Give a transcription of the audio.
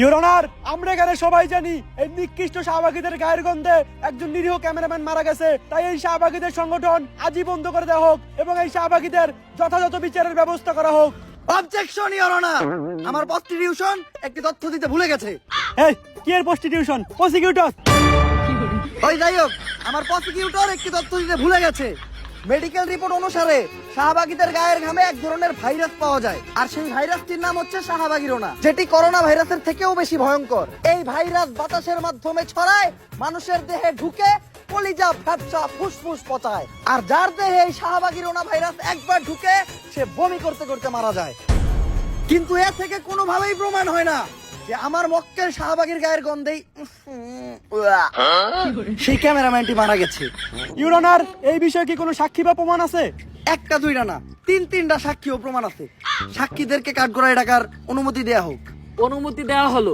Your honour, আমরা এখানে সবাই জানি এই নিকৃষ্ট শাহবাগীদের গায়ের গন্ধে একজন নিরীহ ক্যামেরাম্যান মারা গেছে। তাই এই শাহবাগীদের সংগঠন আজই বন্ধ করে দেওয়া হোক এবং এই শাহবাগীদের যথাযথ বিচারের ব্যবস্থা করা হোক। অবজেকশন ইওর অনার, আমার প্রস্টিটিউশন একটি তথ্য দিতে ভুলে গেছে। এই কি এর প্রস্টিটিউশন? প্রসিকিউটর। ওই যাই হোক, আমার প্রসিকিউটর একটি তথ্য দিতে ভুলে গেছে। মেডিকেল রিপোর্ট অনুসারে শাহবাগীদের গায়ের ঘামে এক ধরনের ভাইরাস পাওয়া যায়, আর সেই ভাইরাসটির নাম হচ্ছে শাহবাগিরোনা, যেটি করোনা ভাইরাসের থেকেও বেশি ভয়ঙ্কর। এই ভাইরাস বাতাসের মাধ্যমে ছড়ায়, মানুষের দেহে ঢুকে কলিজা, ফ্যাপসা, ফুসফুস পচায়, আর যার দেহে এই শাহবাগিরোনা ভাইরাস একবার ঢুকে সে বমি করতে করতে মারা যায়। কিন্তু এ থেকে কোনোভাবেই প্রমাণ হয় না যে আমার মক্কেল শাহবাগীর গায়ের গন্ধেই সেই ক্যামেরাম্যানটি মারা গেছে। ইওর অনার, এই বিষয়ে কি কোনো সাক্ষী বা প্রমাণ আছে? একটা দুইটা না, তিনটা সাক্ষী ও প্রমাণ আছে। সাক্ষীদেরকে কাঠগড়ায় ডাকার অনুমতি দেয়া হোক। অনুমতি দেওয়া হলো।